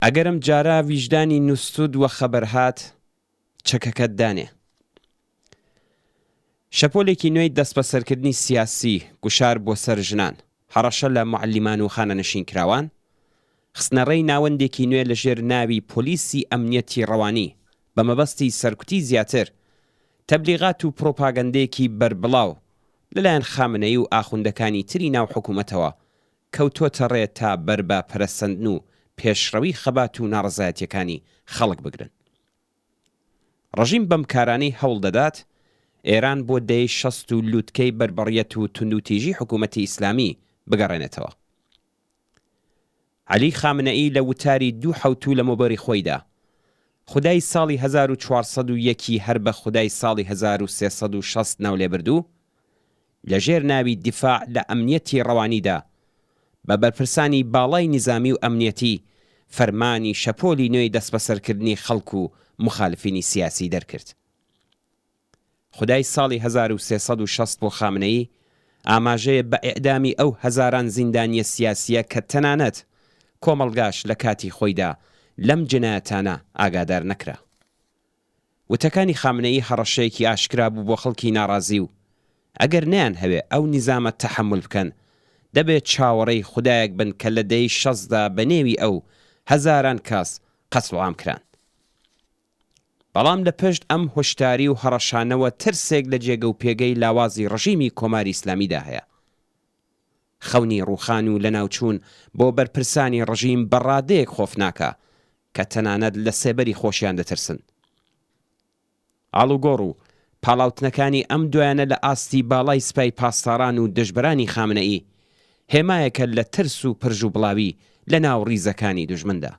ئەگەرم جارە ویژدانی نووسود وە خەبەر هات چەکەکەت دانێ. شەپۆلێکی نوێی دەست بە سەرکردنی سیاسی گوشار بۆ سەر ژنان، هەڕەشە لە معلیمان و خانەنشین کراوان، خستنەڕێی ناوەندێکی نوێ لە ژێر ناوی پۆلیسی ئەمنیەتی ڕەوانی بە مەبەستی سەرکوتی زیاتر، تەبلیغات و پرۆپاگەندەیەکی بەربڵاو لەلایەن خامنەیی و ئاخوندەکانی تری ناو حکوومەتەوە کەوتۆتە ڕێ تا بەربە پەرەسەندن و پێشڕەوی خەبات و ناڕزایەتیەکانی خەڵک بگرن. ڕەژیم بەم کارانەی هەوڵ دەدات ئێران بۆ دەی شەست و لووتکەی بربەڕیەت و توندوتیژی حکوومەتی ئیسلامی بگەڕێنێتەوە. عەلی خامنەئی لە وتاری 2 لە مۆبەری خۆیدا خودای ساڵی 1401 هەر بە خودای ساڵی 1360 ناو لێبردوو لەژێر ناوی دیفاع لە ئەمنیەتی ڕەوانیدا بە بەرپرسانی باڵای نظامی و ئەمنیەتی فەرمانی شەپۆلی نوێی دەست بەسەرکردنی خەڵک و مخالفینی سیاسی دەرکرد. خودای ساڵی 1360 بۆ خامنەئی ئاماژەیە بە ئێعدامی ئەو هەزاران زیندانیە سیاسیە کە تەنانەت کۆمەڵگاش لە کاتی خۆیدا لەم جنایەتانە ئاگادار نەکرا. وتەکانی خامنەئی هەڕەشەیەکی ئاشکرا بوو بۆ خەڵکی ناڕازی و ئەگەر نیان هەوێ ئەو نیزامە تەحمل بکەن دەبێت چاوەڕێی خودایەک بن کە لە دەی شەزدا بە نێوی ئەو هەزاران کەس قەتڵ عام کران. بەڵام لە پشت ئەم هۆشداری و هەڕەشانەوە ترسێک لە جێگە و پێگەی لاوازی ڕژیمی کۆماری ئیسلامیدا هەیە. خەونی ڕووخان و لە ناوچوون بۆ بەرپرسانی ڕژیم بەڕادەیەک خۆف ناکە کە تەنانەت لە سێبەری خۆشیان دەترسن. ئاڵوگۆڕ و پاڵاوتنەکانی ئەم دوایانە لە ئاستی باڵای سپای پاسداران و دژبرانی خامنەئی هێمایەکە لە ترس و پرژ و بڵاوی لە ناو ڕیزەکانی دوژمندا.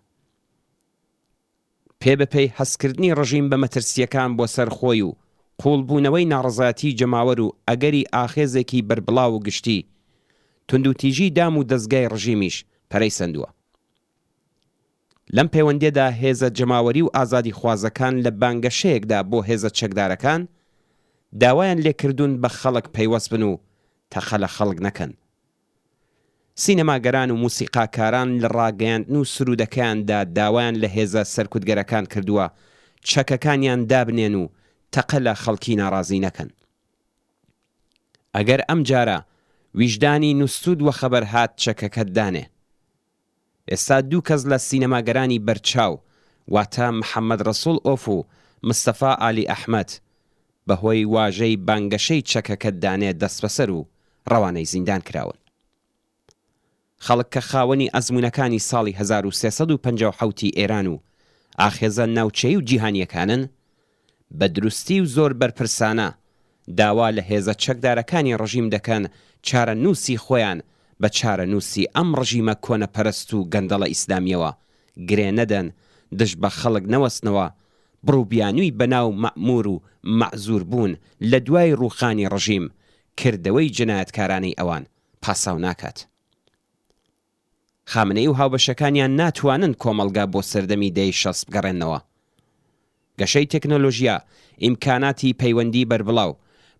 پێبەپێی هەستکردنی ڕژیم بە مەترسیەکان بۆ سەر خۆی و قوڵبوونەوەی ناڕزایەتی جەماوەر و ئەگەری ئاخێزێکی بربڵاو و گشتی توندوتیژی دام و دەستگای ڕژیمیش پەرەی سندووە. لەم پەیوەندێدا هێزە جەماوەری و ئازادی خوازەکان لە بانگەشەیەکدا بۆ هێزە چەکدارەکان داوایان لێکردوون بە خەڵک پەیوەست بن و تەخە لە خەڵک نەکەن. سینەماگەران و موسیقاکاران لە ڕاگەیاندن و سرودەکاندا داوایان لە هێزە سەرکوتگەرەکان کردووە چەکەکانیان دابنێن و تەقە لە خەڵکی ناڕازی نەکەن. ئەگەر ئەم جارە ویژدانی نووسود وە خەبەر هات چەکەکەت دانێ. ئێستا 2 کەس لە سینەماگەرانی بەرچاو واتە محەممەد ڕەسوڵ ئۆف و مستەفا ئالی ئەحمەد بەهۆی واژەی بانگەشەی چەکەکەت دانێ دەست بەسەر و ڕەوانەی زیندان کراون. خەڵک کە خاوەنی ئەزمونەکانی ساڵی 1357 ئێران و ئاخێزە ناوچەی و جیهانیەکانن بە دروستی و زۆر بەرپرسانە داوا لە هێزە چەکدارەکانی ڕژیم دەکەن چارە نووسی خۆیان بە چارە نووسی ئەم ڕژیمە کۆنەپەرست و گەندەڵە ئیسلامیەوە گرێ نەدەن دژ بە خەڵک نەوەستنەوە بڕووبیانووی بەناو مەئمور و مەعزور بوون لە دوای ڕووخانی ڕژیم کردەوەی جنایەتکارانەی ئەوان پاساو ناکات. خامنەئی و هاوبەشەکانیان ناتوانن کۆمەڵگا بۆ سەردەمی دەی شەست بگەڕێنەوە. گەشەی تەکنۆلۆژیا، ئیمکاناتی پەیوەندی بەربڵاو،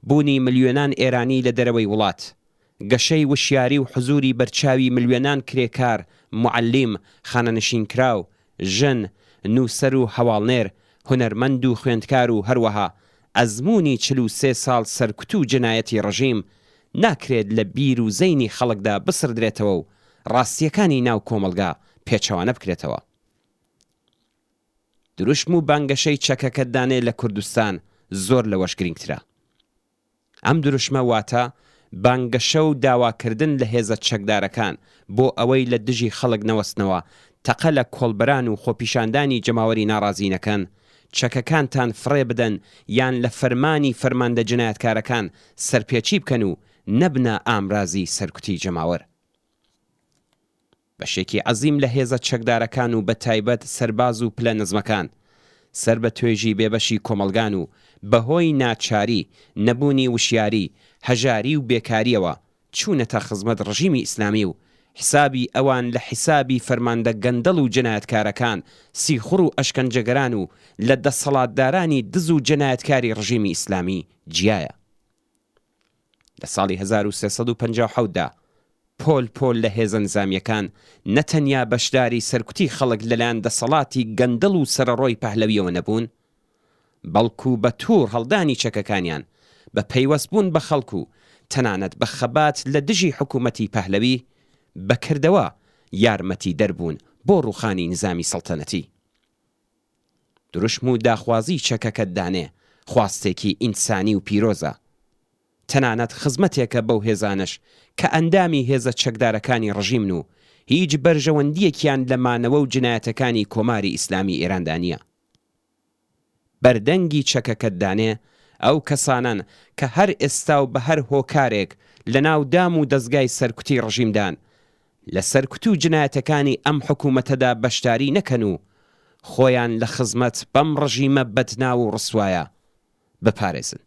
بوونی ملیۆنان ئێرانی لە دەرەوەی وڵات، گەشەی وشیاری و حزوری بەرچاوی ملیۆنان کرێکار، معلم، خانەنشینکراو، ژن، نووسەر و هەواڵنێر، هونەرمەند و خوێندکار و هەروەها ئەزموونی 43 ساڵ سەرکوت و جنایەتی ڕژیم ناکرێت لە بیر و زەینی خەڵکدا بسردرێتەوە و ڕاستیەکانی ناو کۆمەڵگا پێچەوانە بکرێتەوە. دروشم و بانگەشەی چەکەکەت دانێ لە کوردستان زۆر لەوەش گرنگترە. ئەم دروشمە واتە بانگەشە و داواکردن لە هێزە چەکدارەکان بۆ ئەوەی لە دژی خەڵک نەوەستنەوە تەقە لە کۆڵبەران و خۆپیشاندانی جەماوەری ناڕازینەکەن چەکەکانتان فڕێ بدەن یان لە فەرمانی فەرماندە جنایەتکارەکان سەرپێچی بکەن و نەبنە ئامرازی سەرکوتی جەماوەر. بەشێکی عەزیم لە هێزە چەکدارەکان و بە تایبەت سەرباز و پلە نزمەکان سەر بە توێژی بێبەشی کۆمەلگان و بەهۆی ناچاری، نەبوونی وشیاری، هەژاری و بێکاریەوە چوونەتە خزمەت ڕژیمی ئیسلامی و حسابی ئەوان لە حسابی فەرماندە گەندەڵ و جنایەتکارەکان سیخوڕ و ئەشکەنجەگەران و لە دەسەڵاتدارانی دز و جنایەتکاری ڕژیمی ئیسلامی جیایە. لە ساڵی 1357دا پۆل پۆل لە هێزە نزامیەکان نەتەنیا بەشداری سەرکوتی خەڵک لەلایەن دەسەڵاتی گەندەڵ و سەرەڕۆی پەهلەویەوە نەبوون، بەڵکو بە توور هەڵدانی چەکەکانیان بە پەیوەستبوون بە خەڵک و تەنانەت بە خەبات لە دژی حکوومەتی پەهلەوی بەکردەوە یارمەتی دەربوون بۆ ڕووخانی نظامی سەڵتەنەتی. دروشم و داخوازی چەکەکەتدانێ خواستێکی ئینسانی و پیرۆزە، تەنانەت خزمەتێکە بەو هێزانش کە ئەندامی هێزە چەکدارەکانی ڕژیمن و هیچ بەرژەوەندیەکیان لە مانەوە و جنایەتەکانی کۆماری ئیسلامی ئێراندا نییە. بەردەنگی چەکەکەتدانێ ئەو کەسانن کە هەر ئێستا و بە هەر هۆکارێک لە ناو دام و دەستگای سەرکوتی ڕژیمدان لە سەرکوت و جنایەتەکانی ئەم حکوومەتەدا بەشداری نەکەن و خۆیان لە خزمەت بەم ڕژیمە بەدناو و ڕسوایە بپارێزن.